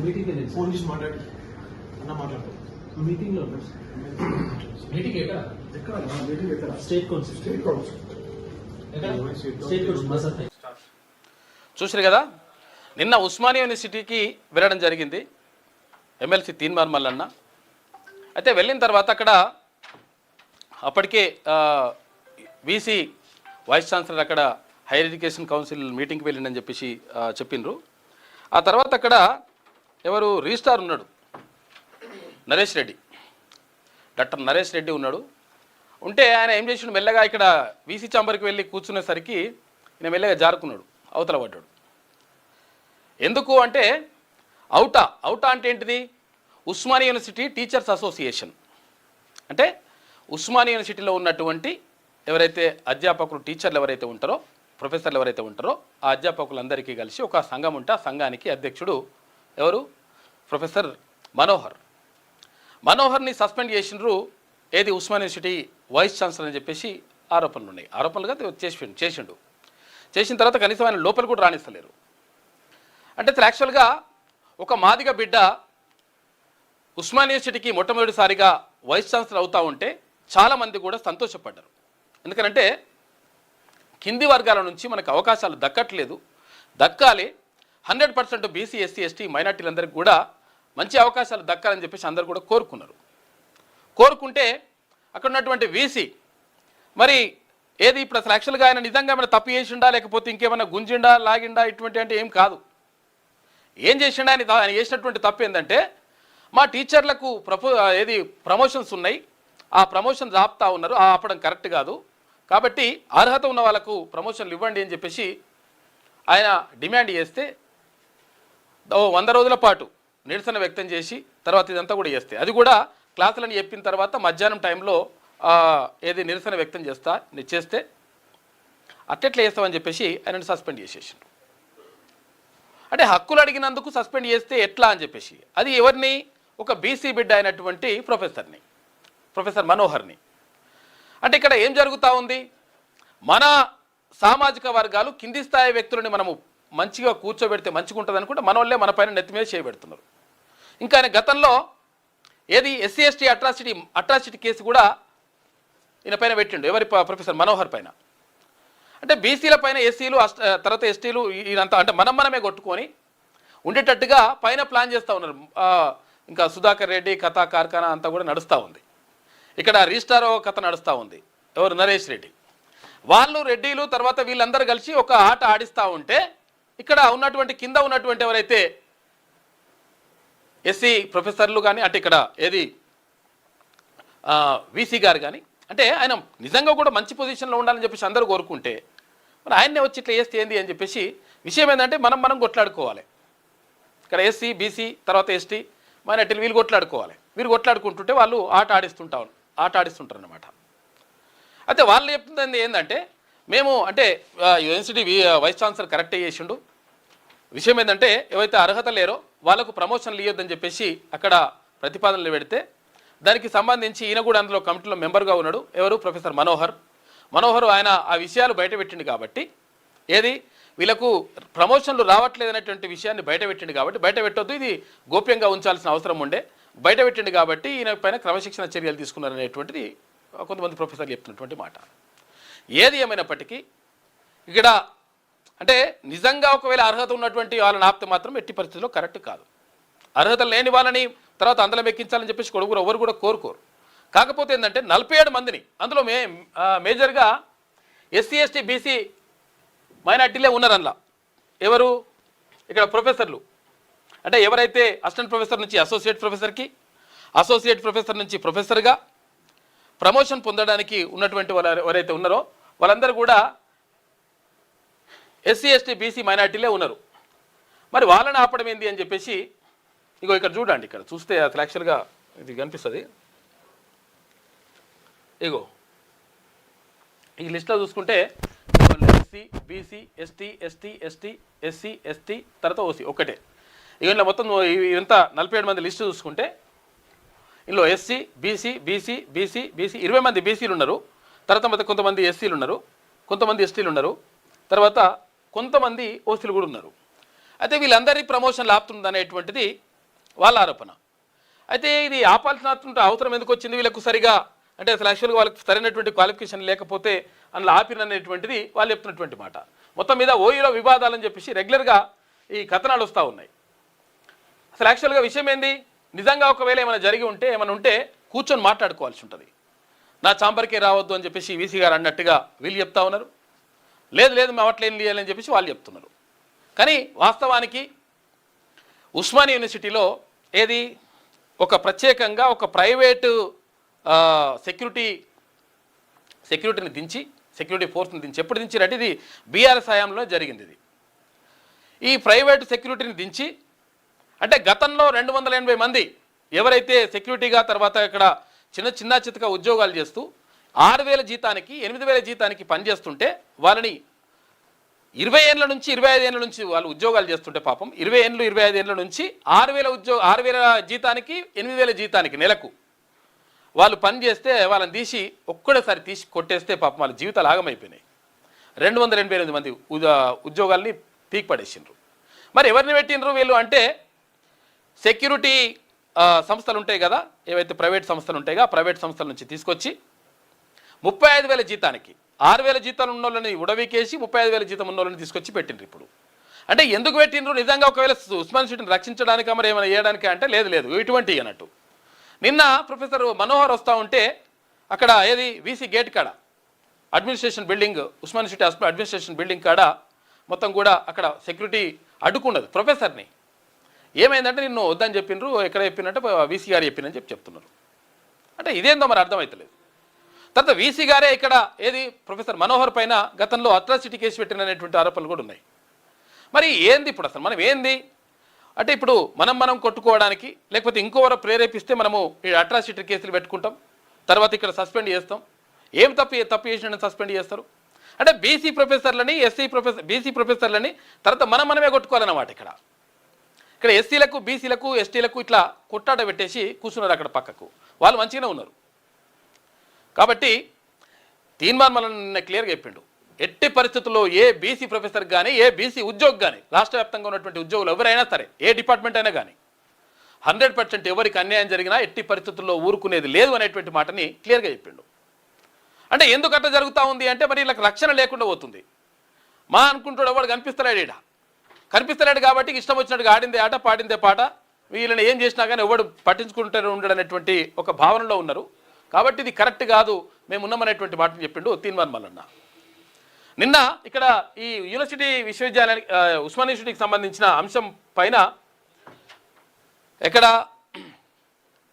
Meeting phone చేసి మాట్లాడు అన్న మాట్లాడు మీటింగ్ లో మీటింగ్ ఎక్కడ ఎక్కడ మీటింగ్ ఎక్కడ state council state council state council మసాద్ చూసారు కదా, నిన్న ఉస్మానియా యూనివర్సిటీకి వెళ్ళడం జరిగింది ఎమ్మెల్సీ తీన్మార్ మల్లన్న. అయితే వెళ్ళిన తర్వాత అక్కడ అప్పటికే వీసీ వైస్ ఛాన్సలర్ అక్కడ హైయర్ ఎడ్యుకేషన్ కౌన్సిల్ మీటింగ్కి వెళ్ళిందని చెప్పేసి చెప్పిండ్రు. ఆ తర్వాత అక్కడ ఎవరు రిజిస్ట్రార్ ఉన్నాడు, నరేష్ రెడ్డి, డాక్టర్ నరేష్ రెడ్డి ఉన్నాడు. ఉంటే ఆయన ఏం చేసిండు, మెల్లగా ఇక్కడ వీసీ ఛాంబర్కి వెళ్ళి కూర్చునేసరికి ఈయన మెల్లగా జారుకున్నాడు, అవతల పడ్డాడు. ఎందుకు అంటే అవుటా అంటే ఏంటిది, ఉస్మానియా యూనివర్సిటీ టీచర్స్ అసోసియేషన్. అంటే ఉస్మానియా యూనివర్సిటీలో ఉన్నటువంటి ఎవరైతే అధ్యాపకులు టీచర్లు ఎవరైతే ఉంటారో, ప్రొఫెసర్లు ఎవరైతే ఉంటారో ఆ అధ్యాపకులందరికీ కలిసి ఒక సంఘం ఉంటే ఆ సంఘానికి అధ్యక్షుడు ఎవరు, ప్రొఫెసర్ మనోహర్ని సస్పెండ్ చేసినారు. ఏది, ఉస్మానియా యూనివర్సిటీ వైస్ ఛాన్సలర్ అని చెప్పేసి ఆరోపణలు ఉన్నాయి. ఆరోపణలుగా చేసిండు. చేసిన తర్వాత కనీసం ఆయన లోపల కూడా రాణిస్తలేరు. అంటే యాక్చువల్గా ఒక మాదిగ బిడ్డ ఉస్మానియా యూనివర్సిటీకి మొట్టమొదటిసారిగా వైస్ ఛాన్సలర్ అవుతూ ఉంటే చాలామంది కూడా సంతోషపడ్డారు. ఎందుకంటే కింది వర్గాల నుంచి మనకు అవకాశాలు దక్కట్లేదు, దక్కాలి. 100% బీసీ, ఎస్సీ, ఎస్టీ, మైనార్టీలందరికీ కూడా మంచి అవకాశాలు దక్కాలని చెప్పేసి అందరూ కూడా కోరుకుంటే అక్కడ ఉన్నటువంటి వీసీ మరి ఏది ఇప్పుడు అసలు యాక్చువల్గా ఆయన నిజంగా ఏమైనా తప్పు చేసిండా లేకపోతే ఇంకేమైనా గుంజిండా లాగిండా ఇటువంటి అంటే ఏం కాదు. ఏం చేసిండా ఆయన చేసినటువంటి తప్పు ఏంటంటే, మా టీచర్లకు ప్రమోషన్స్ ఉన్నాయి, ఆ ప్రమోషన్ ఆపుతా ఉన్నారు, ఆపడం కరెక్ట్ కాదు, కాబట్టి అర్హత ఉన్న వాళ్ళకు ప్రమోషన్లు ఇవ్వండి అని చెప్పేసి ఆయన డిమాండ్ చేస్తే 100 రోజుల పాటు నిరసన వ్యక్తం చేసి తర్వాత ఇదంతా కూడా చేస్తే, అది కూడా క్లాసులను చెప్పిన తర్వాత మధ్యాహ్నం టైంలో నిరసన వ్యక్తం చేస్తే అట్టెట్లా చేస్తామని చెప్పేసి ఆయనను సస్పెండ్ చేసేసారు. అంటే హక్కులు అడిగినందుకు సస్పెండ్ చేస్తే ఎట్లా అని చెప్పేసి, అది ఎవరిని, ఒక బీసీ బిడ్డ అయినటువంటి ప్రొఫెసర్ మనోహర్ని. అంటే ఇక్కడ ఏం జరుగుతూ ఉంది, మన సామాజిక వర్గాలు కింది స్థాయి వ్యక్తులని మనము మంచిగా కూర్చోబెడితే మంచిగా ఉంటుంది అనుకుంటే మన వాళ్ళే మన పైన నెత్తి మీద చేయబెడుతున్నారు. ఇంకా ఆయన గతంలో ఎస్సీ ఎస్టీ అట్రాసిటీ కేసు కూడా ఈయన పైన పెట్టిండు, ఎవరి, ప్రొఫెసర్ మనోహర్ పైన. అంటే బీసీల పైన ఎస్సీలు తర్వాత ఎస్టీలు ఈయనంతా అంటే మనమే కొట్టుకొని ఉండేటట్టుగా పైన ప్లాన్ చేస్తూ ఉన్నారు. ఇంకా సుధాకర్ రెడ్డి కథ కార్ఖానా అంతా కూడా నడుస్తూ ఉంది. ఇక్కడ రిజిస్టార్ కథ నడుస్తూ ఉంది, ఎవరు, నరేష్ రెడ్డి. వాళ్ళు రెడ్డిలు తర్వాత వీళ్ళందరూ కలిసి ఒక ఆట ఆడిస్తూ ఉంటే ఇక్కడ ఉన్నటువంటి కింద ఉన్నటువంటి ఎవరైతే ఎస్సీ ప్రొఫెసర్లు కానీ, అంటే ఇక్కడ వీసీ గారు కానీ, అంటే ఆయన నిజంగా కూడా మంచి పొజిషన్లో ఉండాలని చెప్పేసి అందరూ కోరుకుంటే మరి ఆయన్నే వచ్చి ఇట్లా చేస్తే ఏంది అని చెప్పేసి విషయం ఏంటంటే మనం కొట్లాడుకోవాలి. ఇక్కడ ఎస్సీ, బీసీ, తర్వాత ఎస్టీ, మైనార్టీలు వీళ్ళు కొట్లాడుకోవాలి. వీళ్ళు కొట్లాడుకుంటుంటే వాళ్ళు ఆట ఆడిస్తుంటారు అన్నమాట. అయితే వాళ్ళు చెప్తుంది ఏంటంటే, మేము అంటే యూనివర్సిటీ వైస్ ఛాన్సలర్ కరెక్టే చేసిండు, విషయం ఏంటంటే ఎవరైతే అర్హత లేరో వాళ్ళకు ప్రమోషన్లు ఇవ్వద్దని చెప్పేసి అక్కడ ప్రతిపాదనలు పెడితే దానికి సంబంధించి ఈయన కూడా అందులో కమిటీలో మెంబర్గా ఉన్నాడు, ఎవరు, ప్రొఫెసర్ మనోహర్ ఆయన ఆ విషయాలు బయటపెట్టిండు కాబట్టి వీళ్ళకు ప్రమోషన్లు రావట్లేదు అనేటువంటి విషయాన్ని బయటపెట్టిండు కాబట్టి బయటపెట్టొద్దు, ఇది గోప్యంగా ఉంచాల్సిన అవసరం ఉండే, బయటపెట్టిండు కాబట్టి ఈయన పైన క్రమశిక్షణ చర్యలు తీసుకున్నారనేటువంటిది కొంతమంది ప్రొఫెసర్లు చెప్తున్నటువంటి మాట. ఏది ఏమైనప్పటికీ ఇక్కడ అంటే నిజంగా ఒకవేళ అర్హత ఉన్నటువంటి వాళ్ళని ఆపితే మాత్రం ఎట్టి పరిస్థితుల్లో కరెక్ట్ కాదు. అర్హత లేని వాళ్ళని తర్వాత అందలం ఎక్కించాలని చెప్పేసి ఎవరు కూడా కోరుకోరు. కాకపోతే ఏంటంటే 47 మందిని, అందులో మేజర్గా ఎస్సీ ఎస్టీ బీసీ మైనార్టీలే ఉన్నారు. అందులో ఎవరు, ఇక్కడ ప్రొఫెసర్లు అంటే ఎవరైతే అసిస్టెంట్ ప్రొఫెసర్ నుంచి అసోసియేట్ ప్రొఫెసర్కి, అసోసియేట్ ప్రొఫెసర్ నుంచి ప్రొఫెసర్గా ప్రమోషన్ పొందడానికి ఉన్నటువంటి వాళ్ళు ఎవరైతే ఉన్నారో వాళ్ళందరూ కూడా ఎస్సీ ఎస్టీ బీసీ మైనార్టీలే ఉన్నారు. మరి వాళ్ళని ఆపడం ఏంది అని చెప్పేసి ఇగో ఇక్కడ చూడండి, ఇక్కడ చూస్తే అసలు యాక్చువల్గా ఇది కనిపిస్తుంది. ఇగో ఈ లిస్ట్లో చూసుకుంటే ఎస్సీ, బీసీ, ఎస్టీ, తర్వాత ఓసీ ఒక్కటే. ఇక ఇంట్లో మొత్తం ఇంత 47 మంది లిస్టు చూసుకుంటే ఇందులో ఎస్సీ, బీసీ 20 మంది బీసీలు ఉన్నారు, తర్వాత కొంతమంది ఎస్సీలు ఉన్నారు, కొంతమంది ఎస్టీలు ఉన్నారు, తర్వాత కొంతమంది ఓసీలు కూడా ఉన్నారు. అయితే వీళ్ళందరి ప్రమోషన్లు ఆపుతుంది అనేటువంటిది వాళ్ళ ఆరోపణ. అయితే ఇది ఆపాల్సిన అవసరం ఎందుకు వచ్చింది వీళ్ళకు సరిగా, అంటే అసలు యాక్చువల్గా వాళ్ళకి సరైనటువంటి క్వాలిఫికేషన్ లేకపోతే అందులో ఆపిననేటువంటిది వాళ్ళు చెప్తున్నటువంటి మాట. మొత్తం మీద ఓయూలో వివాదాలని చెప్పేసి రెగ్యులర్గా ఈ కథనాలు వస్తూ ఉన్నాయి. అసలు యాక్చువల్గా విషయం ఏంది, నిజంగా ఒకవేళ ఏమైనా జరిగి ఉంటే ఏమైనా ఉంటే కూర్చొని మాట్లాడుకోవాల్సి ఉంటుంది. నా ఛాంబర్కే రావద్దు అని చెప్పేసి వీసీ గారు అన్నట్టుగా వీళ్ళు చెప్తా ఉన్నారు. లేదు లేదు మేము అట్లా ఏం చేయాలని చెప్పేసి వాళ్ళు చెప్తున్నారు. కానీ వాస్తవానికి ఉస్మానియా యూనివర్సిటీలో ఏది ఒక ప్రత్యేకంగా ఒక ప్రైవేటు సెక్యూరిటీని దించి, సెక్యూరిటీ ఫోర్స్ని దించి, ఎప్పుడు దించినట్టు ఇది బీఆర్ఎస్ హయాంలో జరిగింది. ఇది ఈ ప్రైవేటు సెక్యూరిటీని దించి, అంటే గతంలో 280 మంది ఎవరైతే సెక్యూరిటీగా తర్వాత ఇక్కడ చిన్న చితక ఉద్యోగాలు చేస్తూ 6,000 జీతానికి 8,000 జీతానికి పనిచేస్తుంటే వాళ్ళని 20 ఏళ్ళ నుంచి 25 ఏళ్ళ నుంచి వాళ్ళు ఉద్యోగాలు చేస్తుంటే పాపం 20 ఏళ్ళు 25 ఏళ్ళ నుంచి 6,000 జీతానికి 8,000 జీతానికి నెలకు వాళ్ళు పని చేస్తే వాళ్ళని తీసి ఒక్కడేసారి తీసి కొట్టేస్తే పాపం వాళ్ళ జీవితాలు ఆగమైపోయినాయి. 288 మంది ఉద్యోగాల్ని పీక్ పడేసిండ్రు. మరి ఎవరిని పెట్టినరు వీళ్ళు అంటే సెక్యూరిటీ సంస్థలు ఉంటాయి కదా, ఏవైతే ప్రైవేట్ సంస్థలు ఉంటాయిగా, ప్రైవేట్ సంస్థల నుంచి తీసుకొచ్చి 35,000 జీతానికి 6,000 జీతాలు ఉన్న వాళ్ళని ఉడవికేసి 35,000 జీతం ఉన్న వాళ్ళని తీసుకొచ్చి పెట్టిండ్రు. ఇప్పుడు అంటే ఎందుకు పెట్టిండ్రు, నిజంగా ఒకవేళ ఉస్మాన్ యూనివర్సిటీని రక్షించడానికి మరి ఏమైనా చేయడానికి అంటే లేదు ఇటువంటి అన్నట్టు. నిన్న ప్రొఫెసర్ మనోహర్ వస్తూ ఉంటే అక్కడ ఏది వీసీ గేట్ కాడ administration building, Osman university administration building కాడ మొత్తం కూడా అక్కడ సెక్యూరిటీ అడ్డుకున్నది ప్రొఫెసర్ని. ఏమైందంటే నిన్ను వద్దని చెప్పిండ్రు, ఎక్కడ చెప్పినట్టే వీసీ గారు చెప్పిందని చెప్తున్నారు. అంటే ఇదేందో మరి అర్థమవుతలేదు. తర్వాత వీసీ గారే ఇక్కడ ఏది ప్రొఫెసర్ మనోహర్ పైన గతంలో అట్రాసిటీ కేసు పెట్టినటువంటి ఆరోపణలు కూడా ఉన్నాయి. మరి ఏంది ఇప్పుడు అసలు మనం ఏంది అంటే ఇప్పుడు మనం కొట్టుకోవడానికి లేకపోతే ఇంకోవరో ప్రేరేపిస్తే మనము ఈ అట్రాసిటీ కేసులు పెట్టుకుంటాం, తర్వాత ఇక్కడ సస్పెండ్ చేస్తాం. ఏం తప్పు చేసిన సస్పెండ్ చేస్తారు అంటే బీసీ ప్రొఫెసర్లని బీసీ ప్రొఫెసర్లని తర్వాత మనమే కొట్టుకోవాలన్నమాట. ఇక్కడ ఎస్సీలకు బీసీలకు ఎస్టీలకు ఇట్లా కొట్టాట పెట్టేసి కూర్చున్నారు అక్కడ పక్కకు, వాళ్ళు మంచిగానే ఉన్నారు. కాబట్టి తీన్మార్ మల్లన్న నిన్న క్లియర్గా చెప్పిండు, ఎట్టి పరిస్థితుల్లో ఏ బీసీ ప్రొఫెసర్ కానీ ఏ బీసీ ఉద్యోగి కానీ రాష్ట్ర వ్యాప్తంగా ఉన్నటువంటి ఉద్యోగులు ఎవరైనా సరే ఏ డిపార్ట్మెంట్ అయినా కానీ 100% ఎవరికి అన్యాయం జరిగినా ఎట్టి పరిస్థితుల్లో ఊరుకునేది లేదు అనేటువంటి మాటని క్లియర్గా చెప్పిండు. అంటే ఎందుకు అట్లా జరుగుతూ ఉంది అంటే మరి వీళ్ళకి రక్షణ లేకుండా పోతుంది. అనుకుంటాడు ఎవడు కనిపిస్తలేడు కాబట్టి ఇష్టం వచ్చినట్టుగా ఆడిందే ఆట పాడిందే పాట, వీళ్ళని ఏం చేసినా కానీ ఎవడు పట్టించుకుంటూ ఉండడనేటువంటి ఒక భావనలో ఉన్నారు. కాబట్టి ఇది కరెక్ట్ కాదు, మేము ఉన్నామనేటువంటి మాటను చెప్పిండు తీన్మార్ మల్లన్న. నిన్న ఇక్కడ ఈ యూనివర్సిటీ విశ్వవిద్యాలయానికి ఉస్మాన్ యూనివర్సిటీకి సంబంధించిన అంశం పైన ఎక్కడ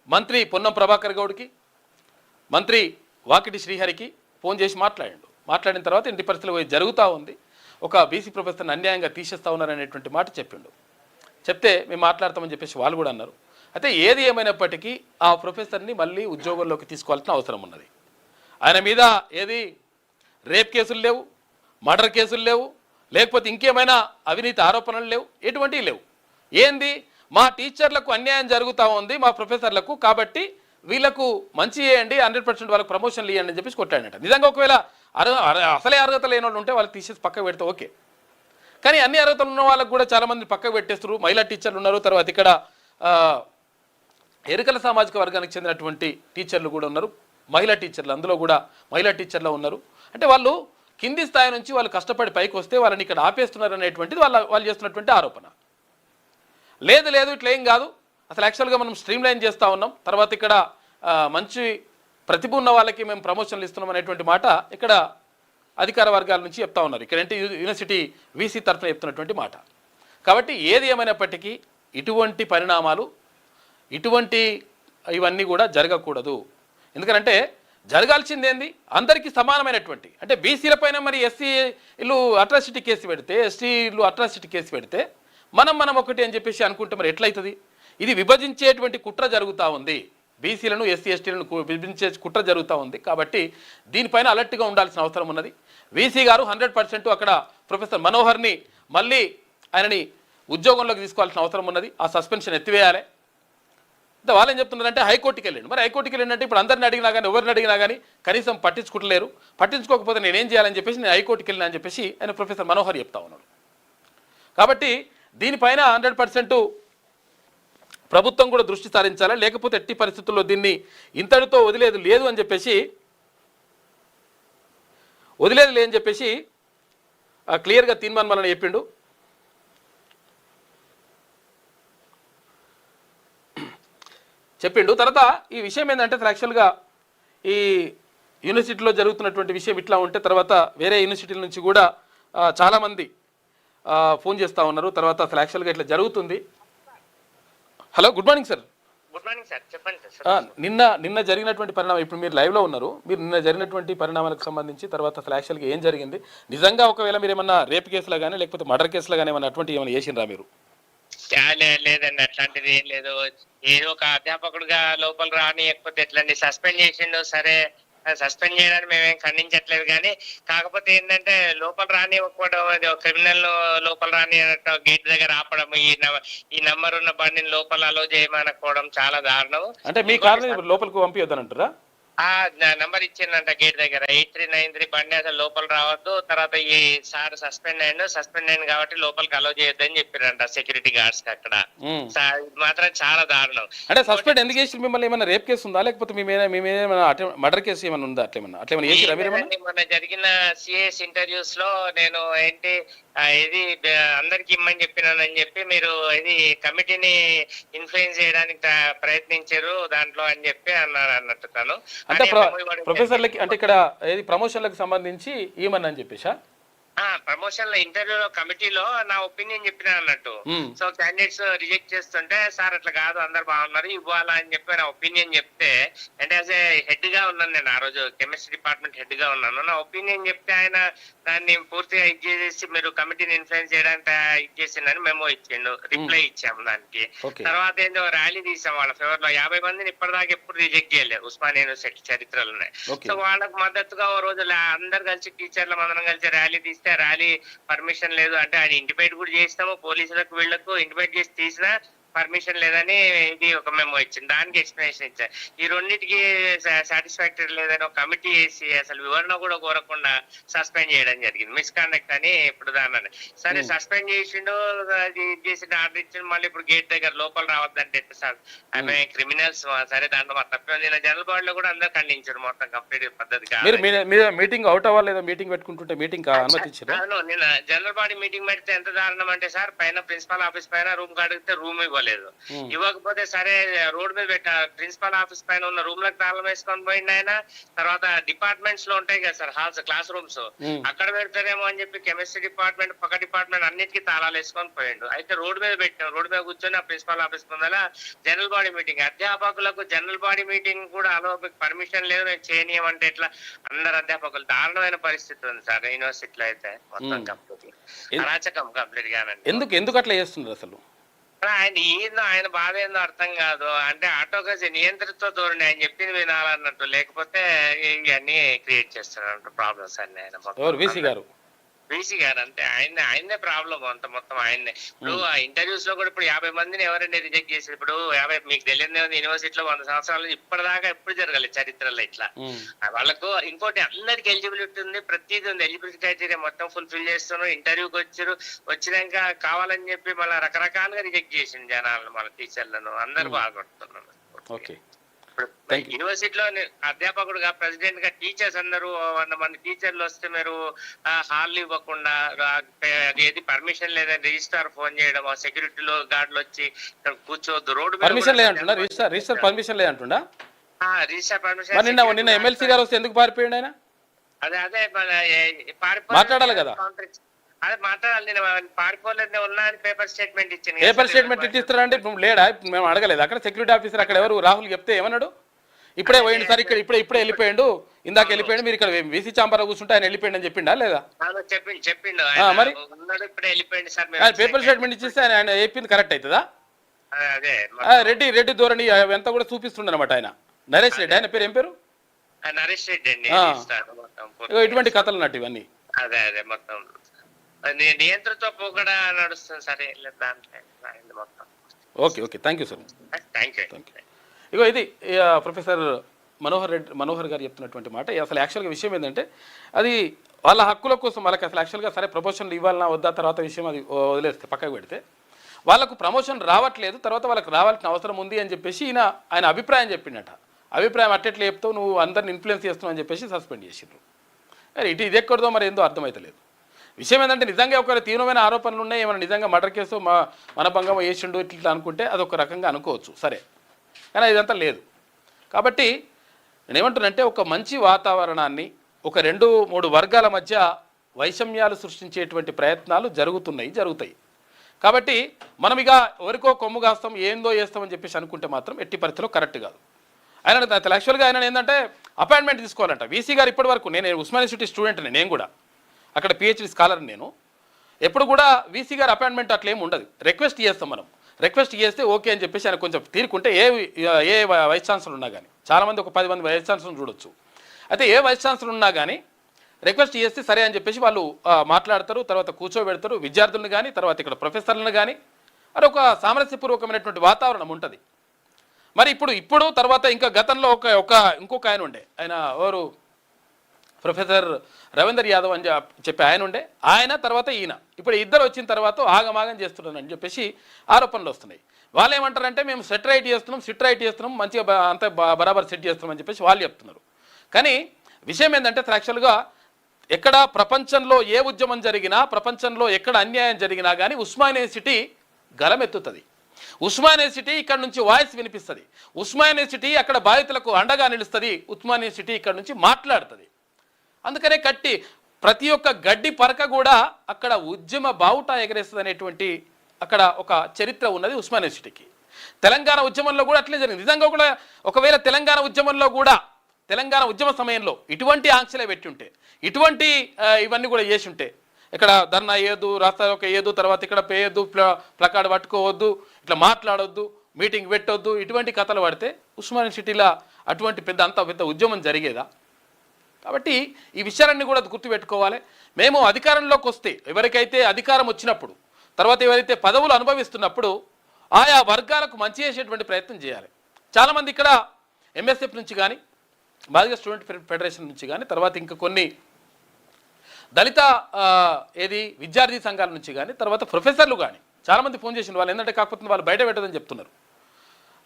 మంత్రి పొన్నం ప్రభాకర్ గౌడ్కి మంత్రి వాకిటి శ్రీహరికి ఫోన్ చేసి మాట్లాడిన తర్వాత ఇంటి పరిస్థితులు జరుగుతూ ఉంది, ఒక బీసీ ప్రొఫెసర్ని అన్యాయంగా తీసేస్తూ ఉన్నారనేటువంటి మాట చెప్తే మేము మాట్లాడతామని చెప్పేసి వాళ్ళు కూడా అన్నారు. అయితే ఏది ఏమైనప్పటికీ ఆ ప్రొఫెసర్ని మళ్ళీ ఉద్యోగంలోకి తీసుకోవాల్సిన అవసరం ఉన్నది. ఆయన మీద ఏది రేప్ కేసులు లేవు, మర్డర్ కేసులు లేవు, లేకపోతే ఇంకేమైనా అవినీతి ఆరోపణలు లేవు, ఎటువంటివి లేవు. ఏంది మా టీచర్లకు అన్యాయం జరుగుతూ ఉంది మా ప్రొఫెసర్లకు, కాబట్టి వీళ్ళకు మంచి చేయండి, 100% వాళ్ళకి ప్రమోషన్లు ఇవ్వండి అని చెప్పేసి కొట్టాడట. నిజంగా ఒకవేళ అసలే అర్హత లేని వాళ్ళు ఉంటే వాళ్ళకి తీసేసి పక్కకు పెడితే ఓకే, కానీ అన్ని అర్హతలు ఉన్న వాళ్ళకు కూడా చాలామంది పక్కకు పెట్టేస్తారు. మహిళా టీచర్లు ఉన్నారు, తర్వాత ఇక్కడ ఎరుకల సామాజిక వర్గానికి చెందినటువంటి టీచర్లు కూడా ఉన్నారు, మహిళా టీచర్లు అందులో కూడా మహిళా టీచర్లు ఉన్నారు. అంటే వాళ్ళు కింది స్థాయి నుంచి వాళ్ళు కష్టపడి పైకి వస్తే వాళ్ళని ఇక్కడ ఆపేస్తున్నారు అనేటువంటిది వాళ్ళు చేస్తున్నటువంటి ఆరోపణ. లేదు ఇట్లా ఏం కాదు, అసలు యాక్చువల్గా మనం స్ట్రీమ్ లైన్ చేస్తూ ఉన్నాం, తర్వాత ఇక్కడ మంచి ప్రతిభ ఉన్న వాళ్ళకి మేము ప్రమోషన్లు ఇస్తున్నాం అనేటువంటి మాట ఇక్కడ అధికార వర్గాల నుంచి చెప్తా ఉన్నారు. ఇక్కడంటే యూనివర్సిటీ వీసీ తరఫున చెప్తున్నటువంటి మాట. కాబట్టి ఏది ఏమైనప్పటికీ ఇటువంటి పరిణామాలు ఇవన్నీ కూడా జరగకూడదు. ఎందుకంటే జరగాల్సింది ఏంది, అందరికీ సమానమైనటువంటి అంటే బీసీల పైన మరి ఎస్సీలు అట్రాసిటీ కేసు పెడితే ఎస్టీలు అట్రాసిటీ కేసు పెడితే మనం ఒకటి అని చెప్పేసి అనుకుంటే మరి ఎట్లయితుంది? ఇది విభజించేటువంటి కుట్ర జరుగుతూ ఉంది, బీసీలను ఎస్సీ ఎస్టీలను విభజించే కుట్ర జరుగుతూ ఉంది. కాబట్టి దీనిపైన అలర్ట్గా ఉండాల్సిన అవసరం ఉన్నది. వీసీ గారు 100% అక్కడ ప్రొఫెసర్ మనోహర్ని మళ్ళీ ఆయనని ఉద్యోగంలోకి తీసుకోవాల్సిన అవసరం ఉన్నది. ఆ సస్పెన్షన్ ఎత్తివేయాలి. అంటే వాళ్ళు ఏం చెప్తున్నారంటే హైకోర్టుకి వెళ్ళండి. మరి హైకోర్టుకి వెళ్ళిందంటే ఇప్పుడు అందరిని అడిగినా కానీ ఎవరిని అడిగినా కానీ కనీసం పట్టించుకుంటలేరు. పట్టించుకోకపోతే నేనేం చేయాలని చెప్పేసి నేను హైకోర్టుకి వెళ్ళినా అని చెప్పేసి ఆయన ప్రొఫెసర్ మనోహర్ చెప్తా ఉన్నాడు. కాబట్టి దీనిపైన 100% ప్రభుత్వం కూడా దృష్టి సారించాలా, లేకపోతే ఎట్టి పరిస్థితుల్లో దీన్ని ఇంతటితో వదిలేదు లేదు అని చెప్పేసి క్లియర్గా తీర్మానం చెప్పిండు. తర్వాత ఈ విషయం ఏంటంటే యాక్చువల్గా ఈ యూనివర్సిటీలో జరుగుతున్నటువంటి విషయం ఇట్లా ఉంటే తర్వాత వేరే యూనివర్సిటీల నుంచి కూడా చాలామంది ఫోన్ చేస్తూ ఉన్నారు. తర్వాత అసలు యాక్చువల్గా ఇట్లా జరుగుతుంది. Hello, good morning sir. Good morning sir, చెప్పండి సార్. నిన్న జరిగినటువంటి పరిణామం, ఇప్పుడు మీరు లైవ్లో ఉన్నారు, మీరు నిన్న జరిగినటువంటి పరిణామాలకు సంబంధించి తర్వాత అసలు యాక్చువల్గా ఏం జరిగింది, నిజంగా ఒకవేళ మీరు ఏమన్నా రేప్ కేసులో కానీ లేకపోతే మర్డర్ కేసులో కానీ ఏమన్నా అటువంటి ఏమైనా చేసిండ్రా మీరు? లేదండి, అట్లాంటిది ఏం లేదు. ఏదో ఒక అధ్యాపకుడిగా లోపల రానియకపోతే ఎట్లండి, సస్పెండ్ చేసిండు. సరే, సస్పెండ్ చేయడానికి మేమేం ఖండించట్లేదు, కానీ కాకపోతే ఏంటంటే లోపల రానివ్వకపోవడం, అది క్రిమినల్ లోపల రాని గేట్ దగ్గర ఆపడం, ఈ నంబర్ ఉన్న బండిని లోపల అలో చేయమనకపోవడం చాలా దారుణం. అంటే మీ కార్ని లోపలికి పంపించొద్దనంటారా? నంబర్ ఇచ్చిందంట గేట్ దగ్గర 8393 బండి అసలు లోపల రావద్దు. తర్వాత ఈ సార్ సస్పెండ్ అయ్యిండు కాబట్టి లోపలికి అలో చేయొద్దని చెప్పారంట సెక్యూరిటీ గార్డ్స్ కి అక్కడ. మాత్రం చాలా దారుణం. అంటే సస్పెండ్ ఎందుకు చేసి మిమ్మల్ని? ఏమైనా రేప్ కేసు ఉందా, లేకపోతే మర్డర్ కేసు ఏమైనా ఉందా? అట్లేమన్నా చేసిరా మీరు? మొన్న జరిగిన సిఎస్ ఇంటర్వ్యూస్ లో నేను ఏంటి ఇది అందరికి ఇమ్మని చెప్పినానని చెప్పి మీరు ఇది కమిటీని ఇన్ఫ్లుయెన్స్ చేయడానికి ప్రయత్నించారు దాంట్లో అని చెప్పి అన్నట్టు తను. అంటే ప్రొఫెసర్లకి అంటే ఇక్కడ ఏది ప్రమోషన్లకు సంబంధించి ఏమన్నా అని చెప్పేసా? ప్రమోషన్ లో ఇంటర్వ్యూలో కమిటీలో నా ఒపీనియన్ చెప్పినా అన్నట్టు. సో క్యాండిడేట్స్ రిజెక్ట్ చేస్తుంటే సార్ అట్లా కాదు, అందరు బాగున్నారు, ఇవ్వాలా అని చెప్పి నా ఒపీనియన్ చెప్తే, అంటే యాజ్ ఏ హెడ్ గా ఉన్నాను నేను, ఆ రోజు కెమిస్ట్రీ డిపార్ట్మెంట్ హెడ్ గా ఉన్నాను. నా ఒపీనియన్ చెప్తే ఆయన దాన్ని పూర్తిగా ఇచ్చేసి మీరు కమిటీని ఇన్ఫ్లుయెన్స్ చేయడానికి ఇచ్చేసిందని మెమో ఇచ్చిండు, రిప్లై ఇచ్చాము దానికి. తర్వాత ఏంటో ర్యాలీ తీసాం వాళ్ళ ఫేవర్ లో. 50 మందిని ఇప్పటిదాకా ఎప్పుడు రిజెక్ట్ చేయలేదు ఉస్మానియా యూనివర్సిటీ చరిత్రలు ఉన్నాయి. సో వాళ్ళకు మద్దతుగా ఓ రోజు అందరు కలిసి టీచర్లు అందరం కలిసి ర్యాలీ తీస్తే ర్యాలీ పర్మిషన్ లేదు అంటే ఆయన ఇంటిమేట్ కూడా చేస్తాము, పోలీసులకు వీళ్లకు ఇంటిమేట్ చేసి తీసినా పర్మిషన్ లేదని ఇది ఒక మెమో ఇచ్చింది. దానికి ఎక్స్ప్లెనేషన్ ఇచ్చారు. ఈ రెండింటికి సాటిస్ఫాక్టరీ లేదని ఒక కమిటీ వేసి అసలు వివరణ కూడా కోరకుండా సస్పెండ్ చేయడం జరిగింది. మిస్కాండక్ట్ అని ఇప్పుడు దాన్ని సరే సస్పెండ్ చేసిండు, అది చేసి ఆర్డర్ ఇచ్చిండు. మళ్ళీ ఇప్పుడు గేట్ దగ్గర లోపల రావద్దంటే సార్ ఆమె క్రిమినల్స్, సరే దాంట్లో మా తప్పే. జనరల్ బాడీలో కూడా అందరూ ఖండించారు మొత్తం కంప్లీట్ పద్ధతిగా. మీటింగ్ అవుట్ అవ్వలేదా? మీటింగ్ పెట్టుకుంటుంటే మీటింగ్ అనుమతించారు. నేను జనరల్ బాడీ మీటింగ్ పెడితే ఎంత దారుణం అంటే సార్, పైన ప్రిన్సిపల్ ఆఫీస్ పైన రూమ్ అడిగితే రూమ్ ఇవ్వకపోతే సరే రోడ్ మీద పెట్ట ప్రిన్సిపల్ ఆఫీస్ పైన ఉన్న రూమ్ లకు తాళం వేసుకొని పోయింది ఆయన. తర్వాత డిపార్ట్మెంట్స్ లో ఉంటాయి కదా సార్ హాల్స్, క్లాస్ రూమ్స్, అక్కడ పెడతారేమో అని చెప్పి కెమిస్ట్రీ డిపార్ట్మెంట్ పక్క డిపార్ట్మెంట్ అన్నిటికీ తాళాలు వేసుకొని పోయిండు. అయితే రోడ్ మీద పెట్టాం, రోడ్ మీద కూర్చొని ఆ ప్రిన్సిపల్ ఆఫీస్ ముందర జనరల్ బాడీ మీటింగ్. అధ్యాపకులకు జనరల్ బాడీ మీటింగ్ కూడా అలో పర్మిషన్ లేదు, నేను చేయనీయమంటే ఎట్లా? అందరు అధ్యాపకులు దారుణమైన పరిస్థితి ఉంది సార్ యూనివర్సిటీలో అయితే మొత్తం కంప్లీట్ అరాచకం కంప్లీట్ గానండి. ఎందుకు అట్లా చేస్తున్నారు అసలు? ఆయన బాధ ఏందో అర్థం కాదు. అంటే ఆటోక్రసీ నియంత్రిత ధోరణి, ఆయన చెప్పింది వినాలన్నట్టు, లేకపోతే ఇవన్నీ క్రియేట్ చేస్తున్నారు ప్రాబ్లమ్స్ అన్ని. ఆయన వీసీ గారు అంటే ఆయనే ప్రాబ్లం అంత మొత్తం ఆయన్నే. ఇప్పుడు ఆ ఇంటర్వ్యూస్ లో కూడా ఇప్పుడు 50 మందిని ఎవరైనా రిజెక్ట్ చేసి, ఇప్పుడు 50 మీకు తెలియదు యూనివర్సిటీలో 100 సంవత్సరాలు ఇప్పటిదాకా ఎప్పుడు జరగాలి చరిత్రలో ఇట్లా. వాళ్ళకు ఇంకోటి అందరికి ఎలిజిబిలిటీ ఉంది, ప్రతిదీ ఉంది, ఎలిజిబిలిటీ క్రైటీరియా మొత్తం ఫుల్ఫిల్ చేస్తున్నారు. ఇంటర్వ్యూకి వచ్చినాక కావాలని చెప్పి మళ్ళీ రకరకాలుగా రిజెక్ట్ చేసింది జనాలను, మన టీచర్లను అందరు బాధపడుతున్నారు. యూనివర్సిటీలో అధ్యాపకుడుగా ప్రెసిడెంట్ గా టీచర్స్ అందరూ 100 మంది టీచర్లు వస్తే మీరు హాల్ ఇవ్వకుండా, ఏది పర్మిషన్ లేదని రిజిస్ట్రార్ ఫోన్ చేయడం, సెక్యూరిటీలో గార్డులు వచ్చి ఇక్కడ కూర్చోవద్దు, రోడ్డు పర్మిషన్ లేదంటున్నా, రిజిస్టర్ పర్మిషన్ లేదంటున్నా. రిజిస్టర్ పర్మిషన్ నిన్న ఎమ్మెల్సీ గారు వస్తే ఎందుకు పారిపోయాడు ఆయన? అదే మాట్లాడాలి కదా, అదే మాట్లాడాలి. నేను పారిపోలేదు ఉన్నా అని పేపర్ స్టేట్మెంట్ ఇచ్చింది. పేపర్ స్టేట్మెంట్ ఇస్తారంటే లేడా? మేము అడగలేదు. అక్కడ సెక్యూరిటీ ఆఫీసర్ అక్కడ ఎవరు రాహుల్ చెప్తే ఏమన్నాడు? ఇప్పుడే పోయిండు సార్, ఇక్కడ ఇప్పుడే వెళ్ళిపోయాడు, ఇందాక వెళ్ళిపోయాడు, మీరు ఇక్కడ వీసీ చాంబర్ కూర్చుంటే ఆయన వెళ్ళిపోయాడు అని చెప్పిండా లేదా? చెప్పిండు మరి ఇప్పుడే వెళ్ళిపోయింది సార్. పేపర్ స్టేట్మెంట్ ఇచ్చేస్తే ఆయన చెప్పింది కరెక్ట్ అవుతుందా? రెడ్డి ధోరణి ఎంత కూడా చూపిస్తుండ అనమాట ఆయన. నరేష్ రెడ్డి, ఆయన పేరు ఏం పేరు? నరేష్ రెడ్డి అండి. ఇటువంటి కథలు ఉన్నట్టు ఇవన్నీ. అదే మొత్తం నియంత్రణతో పోకడా నడుస్తుంది సరే మొత్తం. Okay thank you sir. Thank you. ఇగో ఇది ప్రొఫెసర్ మనోహర్ గారు చెప్తున్నటువంటి మాట. అసలు యాక్చువల్గా విషయం ఏంటంటే అది వాళ్ళ హక్కుల కోసం వాళ్ళకి అసలు యాక్చువల్గా సరే ప్రపోజన్లు ఇవ్వాలన్నా వద్దా తర్వాత విషయం అది వదిలేస్తే పక్కకు పెడితే వాళ్ళకు ప్రమోషన్ రావట్లేదు, తర్వాత వాళ్ళకి రావాల్సిన అవసరం ఉంది అని చెప్పేసి ఆయన అభిప్రాయం చెప్పిండట. అభిప్రాయం అట్టెట్లు చెప్తావు, నువ్వు అందరిని ఇన్ఫ్లుయెన్స్ చేస్తున్నావు అని చెప్పేసి సస్పెండ్ చేసిండ్రు. ఇది ఎక్కడదో మరి ఏందో అర్థమవుతలేదు. విషయం ఏంటంటే నిజంగా ఒక తీవ్రమైన ఆరోపణలు ఉన్నాయి, ఏమైనా నిజంగా మర్డర్ కేసు మనభంగం వేసిండు ఇట్లా అనుకుంటే అదొక రకంగా అనుకోవచ్చు, సరే. కానీ ఇదంతా లేదు. కాబట్టి నేనేమంటున్నానంటే ఒక మంచి వాతావరణాన్ని, ఒక 2-3 వర్గాల మధ్య వైషమ్యాలు సృష్టించేటువంటి ప్రయత్నాలు జరుగుతాయి. కాబట్టి మనం ఇక ఎవరికో కొమ్ము కాస్తాం, ఏందో చేస్తామని చెప్పేసి అనుకుంటే మాత్రం ఎట్టి పరిస్థితిలో కరెక్ట్ కాదు. ఆయన యాక్చువల్గా ఆయన ఏంటంటే అపాయింట్మెంట్ తీసుకోవాలంట. వీసీ గారు ఇప్పటి వరకు, నేను ఉస్మానియా యూనివర్సిటీ స్టూడెంట్ని, నేను కూడా అక్కడ పిహెచ్డి స్కాలర్, నేను ఎప్పుడు కూడా వీసీ గారు అపాయింట్మెంట్ అట్లా ఏమి ఉండదు. రిక్వెస్ట్ చేస్తాం, మనం రిక్వెస్ట్ చేస్తే ఓకే అని చెప్పేసి ఆయన కొంచెం తీరుకుంటే ఏ వైస్ ఛాన్సలర్ ఉన్నా కానీ, చాలామంది ఒక 10 మంది వైస్ ఛాన్సలర్ చూడొచ్చు. అయితే ఏ వైస్ ఛాన్సలర్ ఉన్నా కానీ రిక్వెస్ట్ చేస్తే సరే అని చెప్పేసి వాళ్ళు మాట్లాడతారు, తర్వాత కూర్చోబెడతారు విద్యార్థులను కానీ, తర్వాత ఇక్కడ ప్రొఫెసర్లను కానీ, అది ఒక సామరస్యపూర్వకమైనటువంటి వాతావరణం ఉంటుంది. మరి ఇప్పుడు తర్వాత ఇంకా గతంలో ఇంకొక ఆయన ఉండే, ఆయన ఎవరు, ప్రొఫెసర్ రవీందర్ యాదవ్ అని చెప్పి ఆయన ఉండే, ఆయన తర్వాత ఈయన, ఇప్పుడు ఇద్దరు వచ్చిన తర్వాత ఆగమాగం చేస్తున్నారని చెప్పేసి ఆరోపణలు వస్తున్నాయి. వాళ్ళు ఏమంటారంటే మేము సిట్ రైట్ చేస్తున్నాం మంచిగా అంతా బరాబర్ సెట్ చేస్తున్నాం అని చెప్పేసి వాళ్ళు చెప్తున్నారు. కానీ విషయం ఏంటంటే యాక్చువల్గా ఎక్కడ ప్రపంచంలో ఏ ఉద్యమం జరిగినా, ప్రపంచంలో ఎక్కడ అన్యాయం జరిగినా కానీ ఉస్మానియా యూనివర్సిటీ గలమెత్తుతుంది. ఉస్మానియా యూనివర్సిటీ ఇక్కడ నుంచి వాయిస్ వినిపిస్తుంది. ఉస్మానియా యూనివర్సిటీ అక్కడ బాధితులకు అండగా నిలుస్తుంది. ఉస్మానియా యూనివర్సిటీ ఇక్కడ నుంచి మాట్లాడుతుంది. అందుకనే ప్రతి ఒక్క గడ్డి పరక కూడా అక్కడ ఉద్యమ బావుట ఎగరేస్తుంది అనేటువంటి అక్కడ ఒక చరిత్ర ఉన్నది ఉస్మానియా యూనివర్సిటీకి. తెలంగాణ ఉద్యమంలో కూడా అట్లే జరిగింది. నిజంగా కూడా ఒకవేళ తెలంగాణ ఉద్యమంలో కూడా, తెలంగాణ ఉద్యమ సమయంలో ఇటువంటి ఆంక్షలే పెట్టి ఉంటే, ఇటువంటి ఇవన్నీ కూడా చేసి ఉంటే, ఇక్కడ ధర్నా వేయద్దు, రాస్తారోక వేయద్దు, తర్వాత ఇక్కడ పేయద్దు, ప్లకార్డ్ పట్టుకోవద్దు, ఇట్లా మాట్లాడొద్దు, మీటింగ్ పెట్టొద్దు, ఇటువంటి కథలు పడితే ఉస్మానియా యూనివర్సిటీలో అటువంటి అంత పెద్ద ఉద్యమం జరిగేదా? కాబట్టి ఈ విషయాలన్నీ కూడా గుర్తుపెట్టుకోవాలి. మేము అధికారంలోకి వస్తే, ఎవరికైతే అధికారం వచ్చినప్పుడు, తర్వాత ఎవరైతే పదవులు అనుభవిస్తున్నప్పుడు ఆయా వర్గాలకు మంచి చేసేటువంటి ప్రయత్నం చేయాలి. చాలామంది ఇక్కడ ఎంఎస్ఎఫ్ నుంచి కానీ, బాధిత స్టూడెంట్ ఫెడరేషన్ నుంచి కానీ, తర్వాత ఇంకా కొన్ని దళిత విద్యార్థి సంఘాల నుంచి కానీ, తర్వాత ప్రొఫెసర్లు కానీ చాలామంది ఫోన్ చేసిన వాళ్ళు ఏంటంటే కాకపోతే వాళ్ళు బయట పెట్టదని చెప్తున్నారు.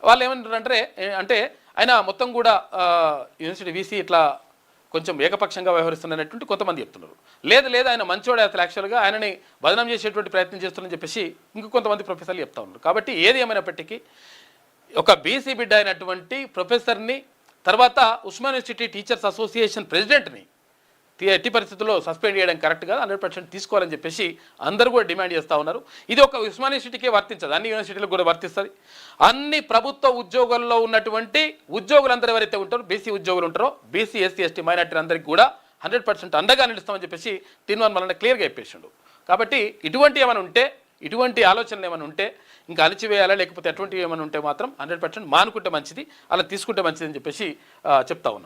వాళ్ళు ఏమంటారంటే ఆయన మొత్తం కూడా యూనివర్సిటీ వీసీ ఇట్లా కొంచెం ఏకపక్షంగా వ్యవహరిస్తున్నటువంటి కొంతమంది చెప్తున్నారు. లేదు ఆయన మంచోడే, అసలు యాక్చువల్గా ఆయనని బదనాం చేసేటువంటి ప్రయత్నం చేస్తున్నారని చెప్పేసి ఇంకొంతమంది ప్రొఫెసర్లు చెప్తా ఉన్నారు. కాబట్టి ఏది ఏమైనప్పటికీ ఒక బీసీ బిడ్డ అయినటువంటి ప్రొఫెసర్ని, తర్వాత ఉస్మానియా యూనివర్సిటీ టీచర్స్ అసోసియేషన్ ప్రెసిడెంట్ని ఎట్టి పరిస్థితుల్లో సస్పెండ్ చేయడం కరెక్ట్ కాదు, 100% తీసుకోవాలని చెప్పేసి అందరూ కూడా డిమాండ్ చేస్తూ ఉన్నారు. ఇది ఒక ఉస్మానియా యూనివర్సిటీకే వర్తించదు, అన్ని యూనివర్సిటీలకు కూడా వర్తిస్తుంది. అన్ని ప్రభుత్వ ఉద్యోగాల్లో ఉన్నటువంటి ఉద్యోగులందరూ ఎవరైతే ఉంటారో, బీసీ ఉద్యోగులు ఉంటారో, బీసీ ఎస్సీ ఎస్టీ మైనార్టీ అందరికీ కూడా 100% అండగా నిలుస్తామని చెప్పేసి తీర్మానం వలన క్లియర్గా చెప్పేసిండు. కాబట్టి ఇటువంటి ఆలోచనలు ఏమైనా ఉంటే, ఇంకా అణిచివేయాలా లేకపోతే అటువంటివి ఏమైనా ఉంటే మాత్రం 100% మానుకుంటే మంచిది, అలా తీసుకుంటే మంచిది అని చెప్పేసి చెప్తా ఉన్నాం.